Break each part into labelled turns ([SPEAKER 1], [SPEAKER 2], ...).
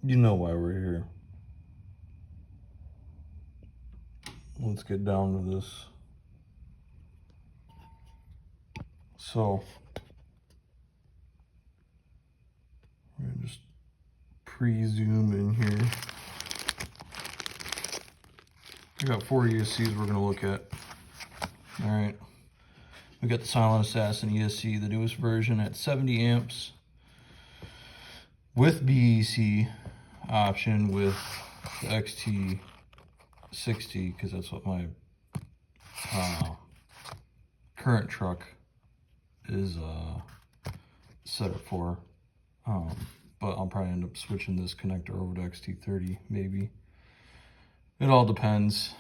[SPEAKER 1] You know why we're here. Let's get down to this. So, we're gonna just pre-zoom in here. We got 4 ESCs we're gonna look at. All right, we got the Silent Assassin ESC, the newest version at 70 amps with BEC option with the XT60, because that's what my current truck is set up for. But I'll probably end up switching this connector over to XT30, maybe. It all depends.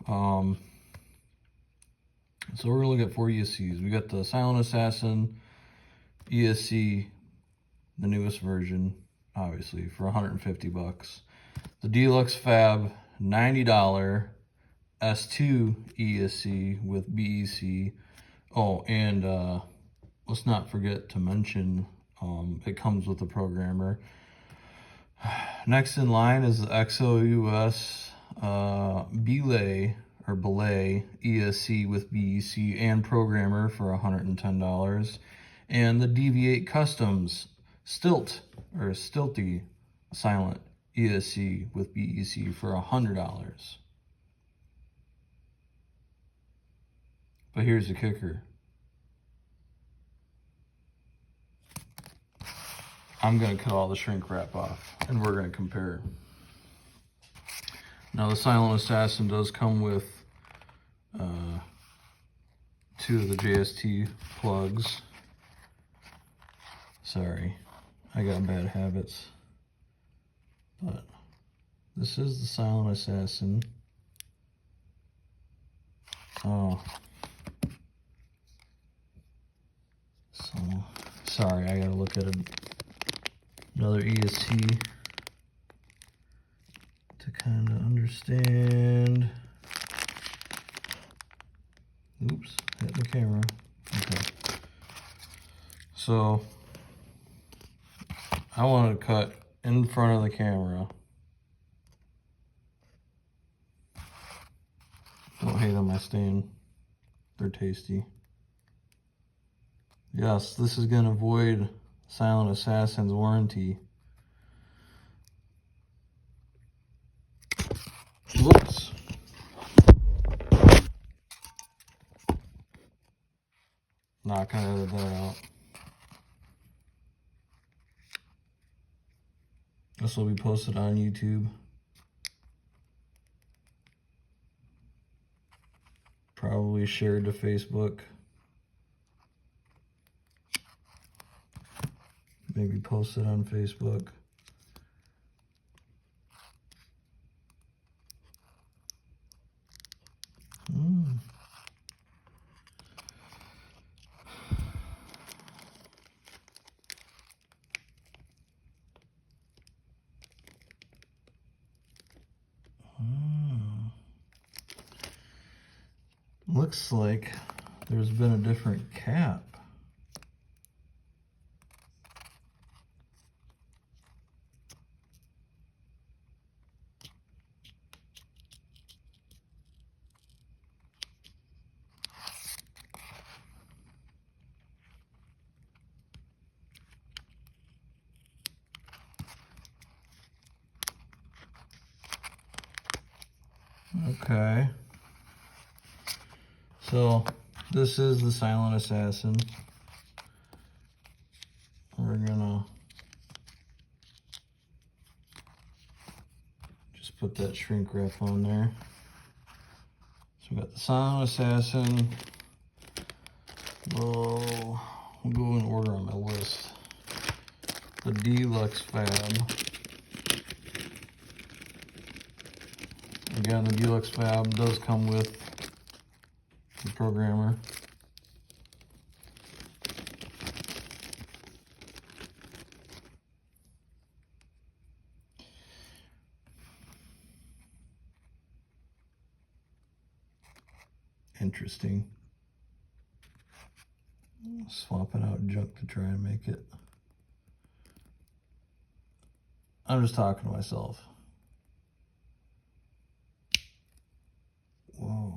[SPEAKER 1] So we're gonna look at 4 ESCs. We got the Silent Assassin ESC, the newest version, obviously, for 150 bucks. The Dlux Fab $90 S2 ESC with BEC. Oh, and let's not forget to mention it comes with a programmer. Next in line is the XOUS belay ESC with BEC and programmer for $110, and the Deviate Customs Stilte Silent ESC with BEC for $100. But here's the kicker. I'm gonna cut all the shrink wrap off and we're gonna compare. Now the Silent Assassin does come with 2 of the JST plugs. Sorry, I got bad habits. But this is the Silent Assassin. Oh. So, sorry, I gotta look at another ESC to kind of understand. Oops, hit the camera. Okay. So, I want to cut in front of the camera. Don't hate on my stain. They're tasty. Yes, this is going to void Silent Assassin's warranty. Whoops. Not going to edit that out. This will be posted on YouTube. Probably shared to Facebook. Maybe posted on Facebook. Looks like there's been a different cap. Okay. So this is the Silent Assassin. We're gonna just put that shrink wrap on there. So we got the Silent Assassin. We'll go in order on my list. The Dlux Fab. Again, the Dlux Fab does come with the programmer. Interesting. Swapping out junk to try and make it. I'm just talking to myself. Whoa.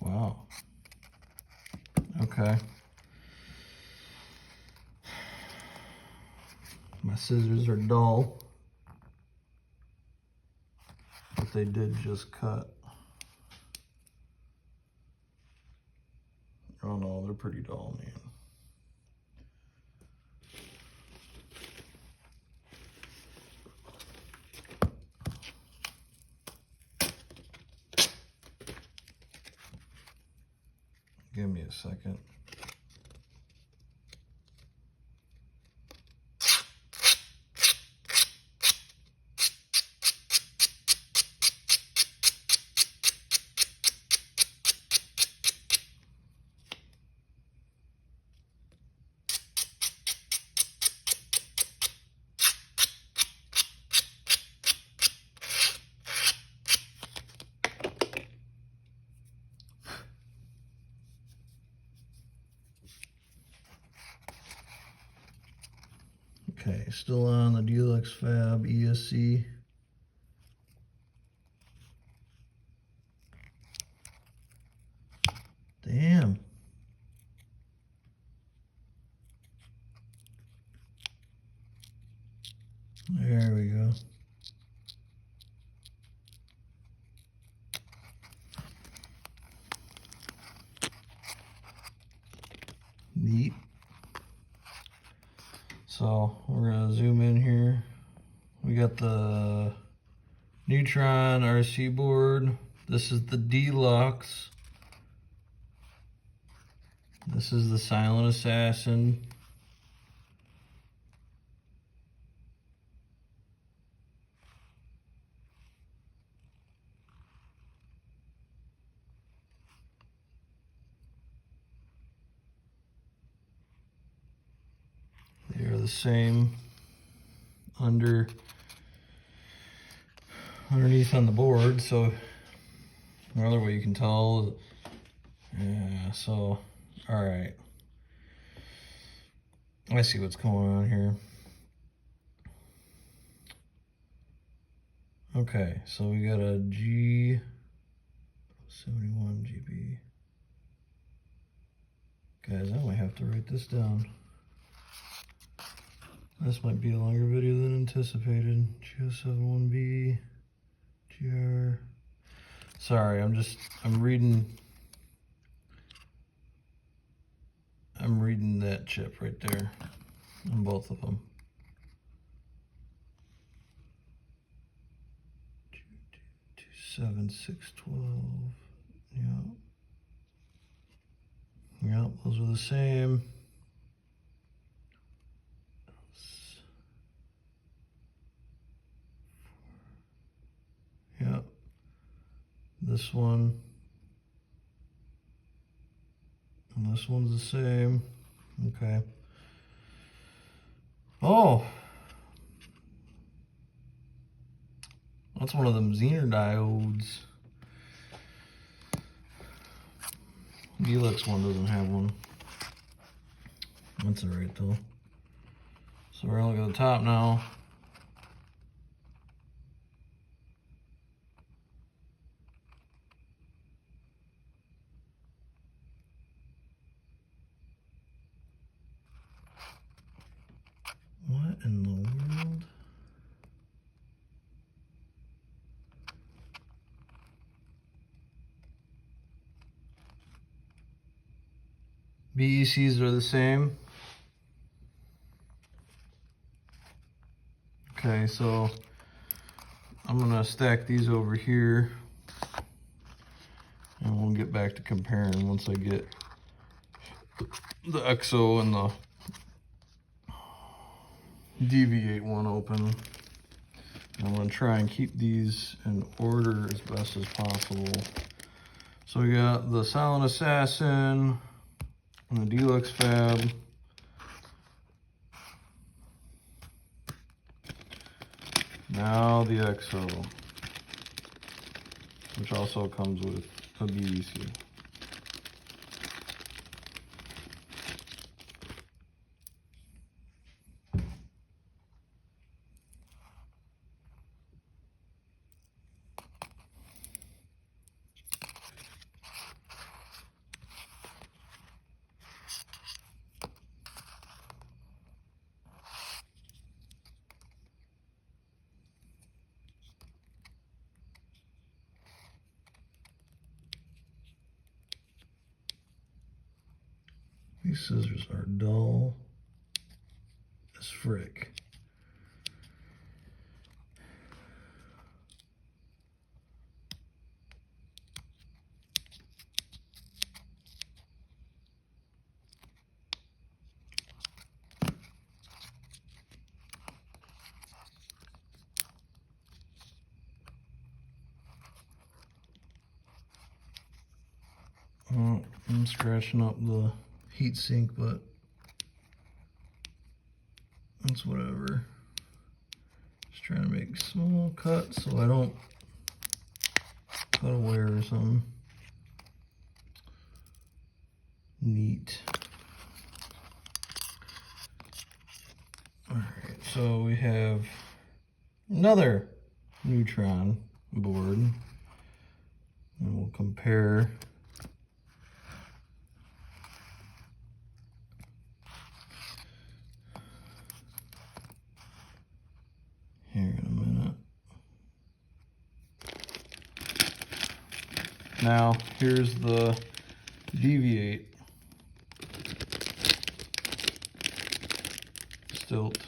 [SPEAKER 1] Wow. Okay. My scissors are dull, but they did just cut. Oh no, they're pretty dull, man. Give me a second. Okay, still on the Dlux Fab ESC. Damn. There we go. Neat. So we're gonna zoom in here. We got the Neutron RC board. This is the Dlux. This is the Silent Assassin. They are the same underneath on the board, so another way you can tell. Yeah, so all right. I see what's going on here. Okay, so we got a G71 GB. Guys, I might have to write this down. This might be a longer video than anticipated. G71B, GR. Sorry, I'm reading that chip right there on both of them. 27612. Yep, those are the same. Yep. This one. And this one's the same. Okay. Oh. That's one of them Zener diodes. Dlux one doesn't have one. That's alright though. So we're gonna look at the top now. What in the world? BECs are the same. Okay, so I'm gonna stack these over here and we'll get back to comparing once I get the EXO and the Deviate one open. I'm gonna try and keep these in order as best as possible. So we got the Silent Assassin and the Dlux Fab. Now the EXO, which also comes with a BEC. These scissors are dull as frick. Oh, I'm scratching up the heat sink, but that's whatever. Just trying to make small cuts so I don't cut a wire or something. Neat. Alright, so we have another Neutron board. And we'll compare here in a minute. Now, here's the Deviate Stilte.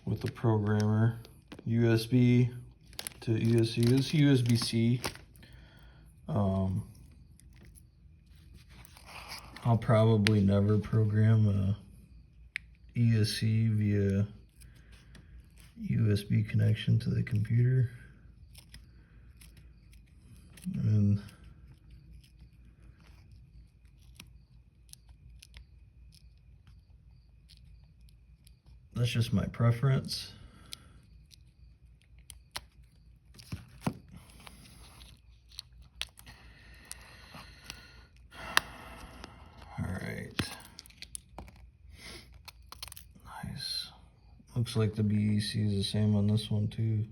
[SPEAKER 1] With the programmer, USB to ESC. This is USB-C. I'll probably never program a ESC via USB connection to the computer. And that's just my preference. Nice. Looks like the BEC is the same on this one too.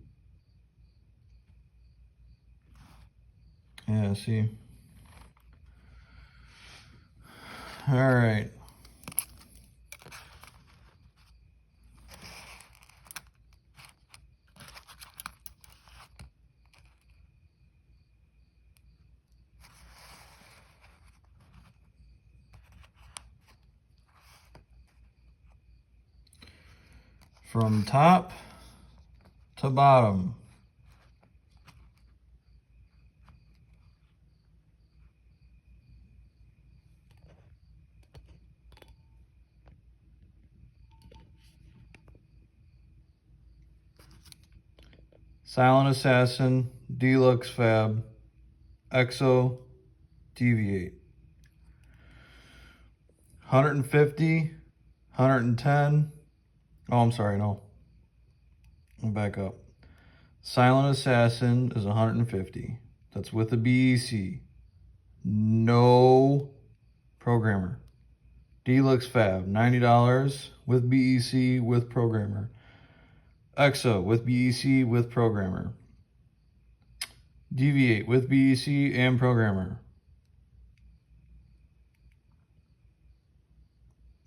[SPEAKER 1] Yeah, see. All right. From top to bottom. Silent Assassin, Dlux Fab, EXO, Deviate. 150, 110. Oh, I'm sorry, no. I'll back up. Silent Assassin is 150. That's with a BEC. No programmer. Dlux Fab, $90 with BEC with programmer. EXO with BEC with programmer. Deviate with BEC and programmer.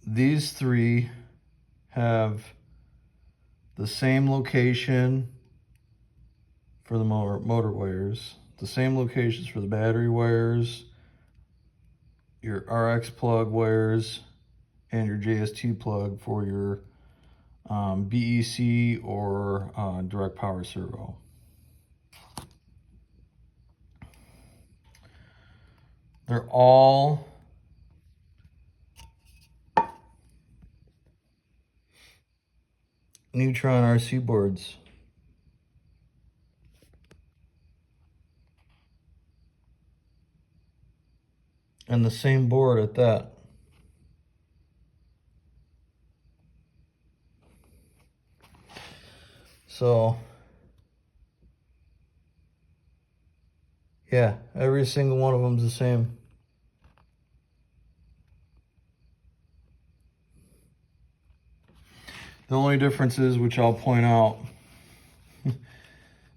[SPEAKER 1] These three have the same location for the motor wires, the same locations for the battery wires, your RX plug wires, and your JST plug for your BEC or direct power servo. They're all Neutron RC boards. And the same board at that. So, yeah, every single one of them's the same. The only difference is, which I'll point out,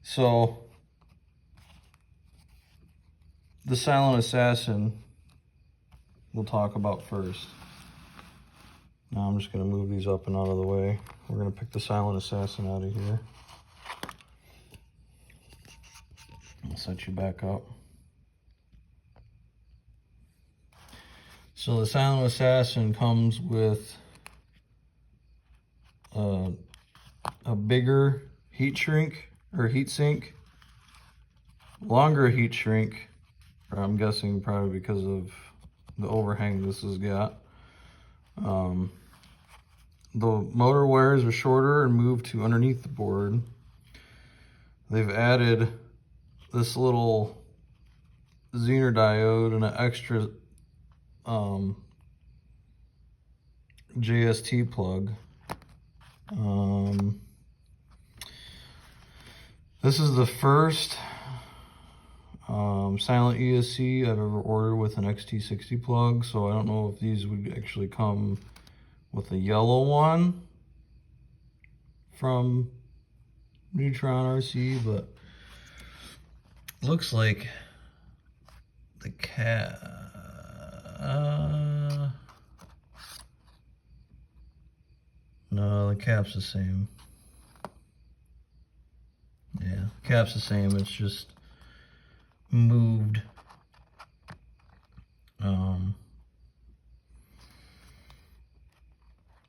[SPEAKER 1] so the Silent Assassin we'll talk about first. Now I'm just going to move these up and out of the way. We're going to pick the Silent Assassin out of here. set you back up. So the Silent Assassin comes with a bigger heat shrink or heat sink, longer heat shrink, or I'm guessing probably because of the overhang this has got. The motor wires are shorter and moved to underneath the board. They've added this little Zener diode and an extra JST plug. This is the first silent ESC I've ever ordered with an XT60 plug, so I don't know if these would actually come with a yellow one from Neutron RC, but looks like the no, the cap's the same. Yeah, the cap's the same, it's just moved.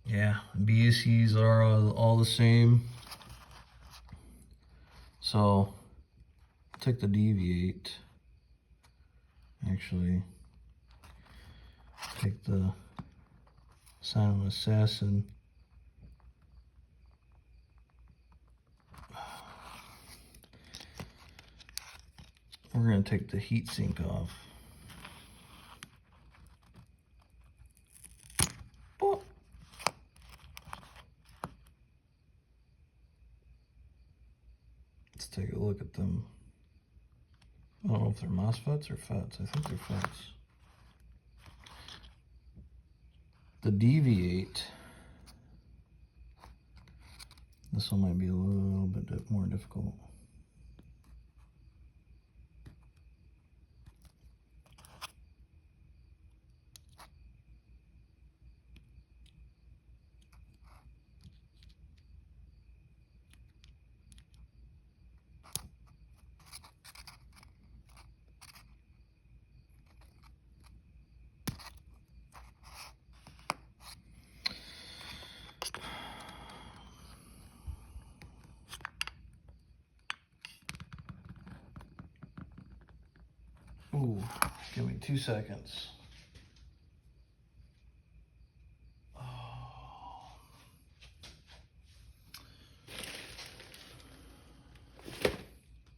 [SPEAKER 1] Yeah, BSCs are all the same. So, take the Deviate. Actually, take the Silent Assassin. We're going to take the heatsink off. Oh. Let's take a look at them. I don't know if they're MOSFETs or FETs. I think they're FETs. The Deviate. This one might be a little bit more difficult. Ooh, give me 2 seconds. Oh.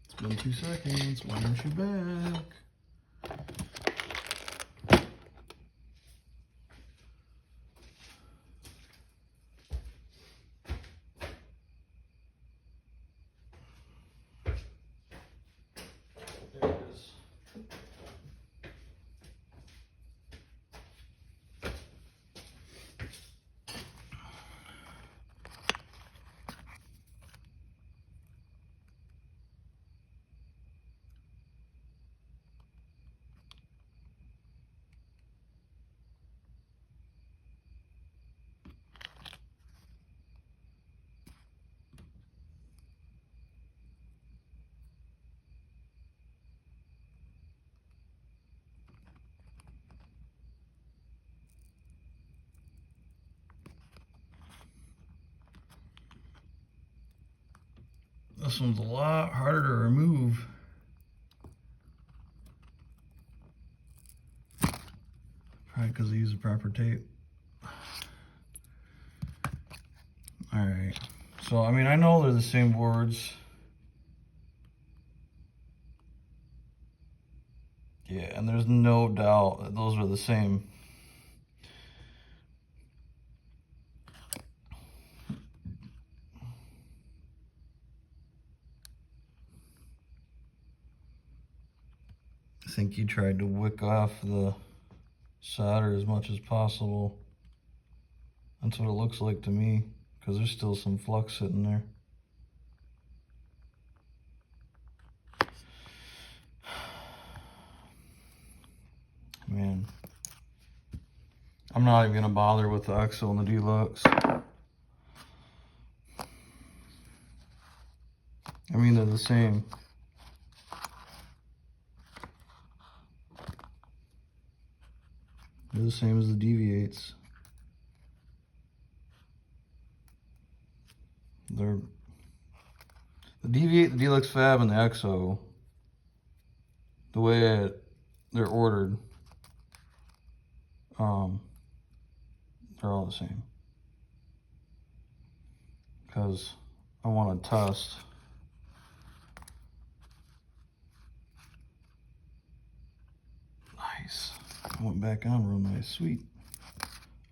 [SPEAKER 1] It's been 2 seconds. Why aren't you back? There it is. This one's a lot harder to remove. Probably because I use the proper tape. Alright, so I mean, I know they're the same boards. Yeah, and there's no doubt that those are the same. I think you tried to wick off the solder as much as possible. That's what it looks like to me, because there's still some flux sitting there. Man, I'm not even gonna bother with the EXO and the Dlux. I mean, they're the same. the same as the Deviates. They're the Deviate, the Dlux Fab, and the EXO. The way they're ordered, they're all the same. Because I want to test. Nice. I went back on real nice. Sweet.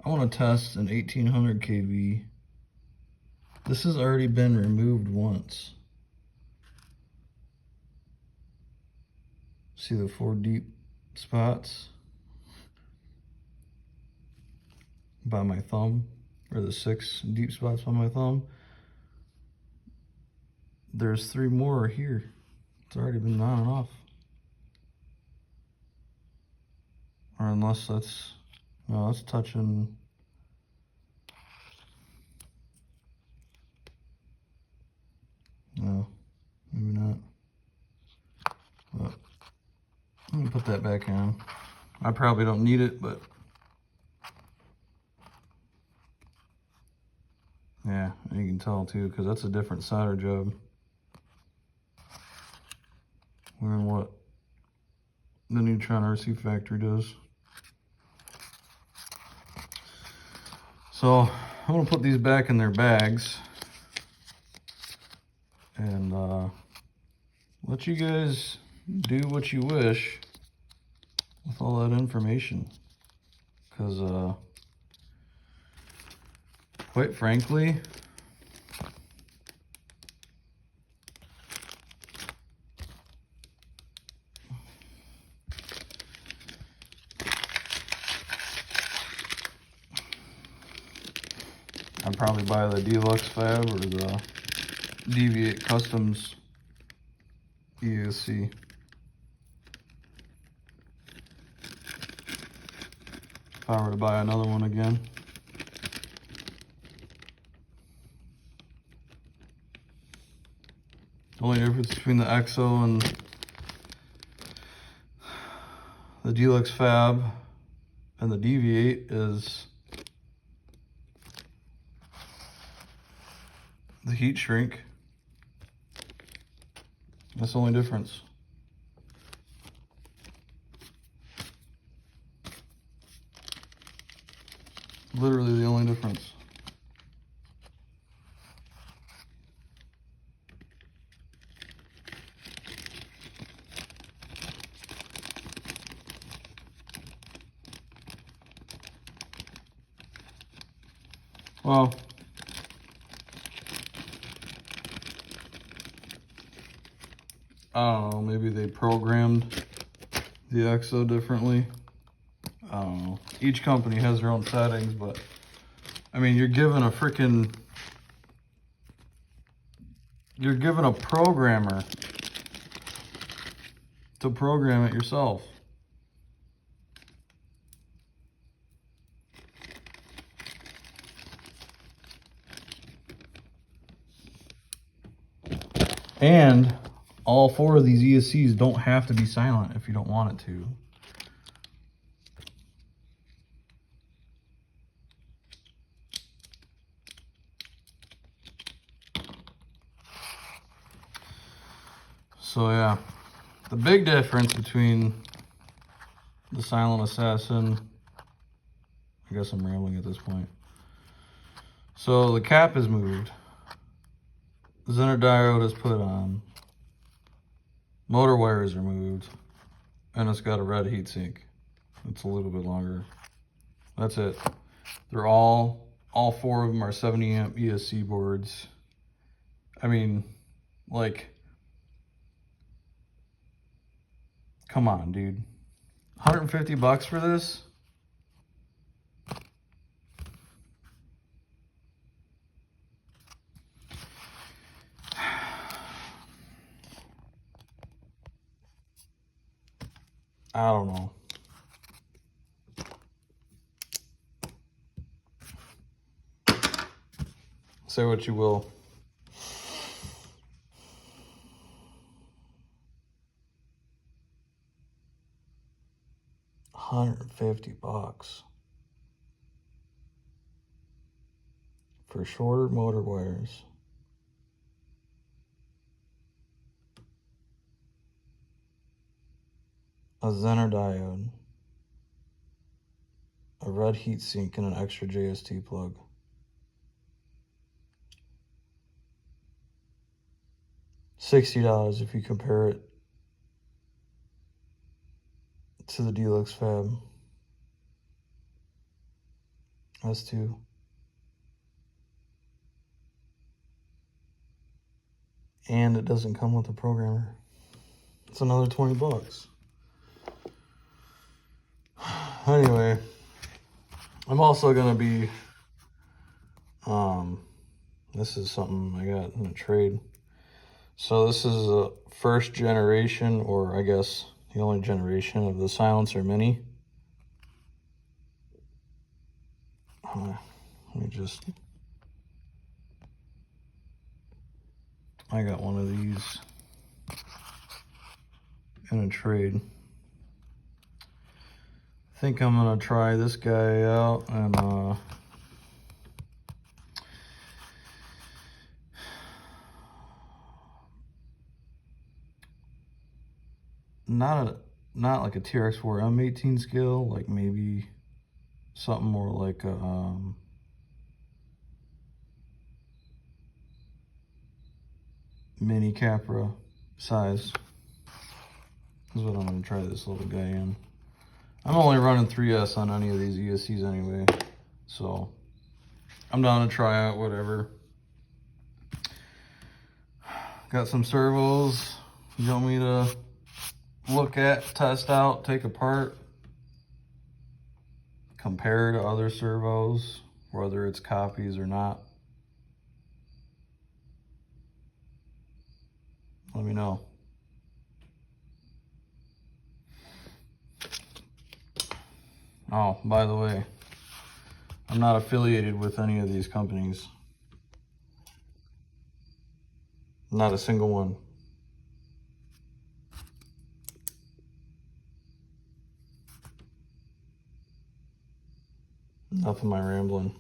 [SPEAKER 1] I want to test an 1800 kV. This has already been removed once. See the 4 deep spots by my thumb, or the 6 deep spots by my thumb? There's 3 more here. It's already been on and off. Or unless that's, no, that's touching. No, maybe not. But I'm gonna put that back on. I probably don't need it, but yeah, you can tell too, because that's a different solder job than what the Neutron RC factory does. So I'm gonna put these back in their bags and let you guys do what you wish with all that information, because quite frankly, I'd probably buy the Dlux Fab or the Deviate Customs ESC. If I were to buy another one again. The only difference between the EXO and the Dlux Fab and the Deviate is the heat shrink. That's the only difference. Literally the only difference. Well, I don't know, maybe they programmed the EXO differently. I don't know. Each company has their own settings, but I mean, you're given a programmer to program it yourself. And all 4 of these ESCs don't have to be silent if you don't want it to. So yeah, the big difference between the Silent Assassin, I guess I'm rambling at this point. So the cap is moved. The Zener diode is put on. Motor wire is removed. And it's got a red heatsink. It's a little bit longer. That's it. They're all 4 of them are 70 amp ESC boards. I mean, like, come on, dude. 150 bucks for this? I don't know. Say what you will. $150 for shorter motor wires. A Zener diode, a red heatsink, and an extra JST plug. $60 if you compare it to the Dlux Fab S2. And it doesn't come with a programmer. It's another 20 bucks. Anyway, I'm also gonna be, this is something I got in a trade. So this is a first generation, or I guess the only generation of the Silencer Mini. Let me just, I got one of these in a trade. I think I'm gonna try this guy out and not like a TRX4 M18 scale, like maybe something more like a mini Capra size. This is what I'm gonna try this little guy in. I'm only running 3S on any of these ESCs anyway, so I'm down to try out whatever. Got some servos you want me to look at, test out, take apart, compare to other servos, whether it's copies or not. Let me know. Oh, by the way, I'm not affiliated with any of these companies. Not a single one. Enough of my rambling.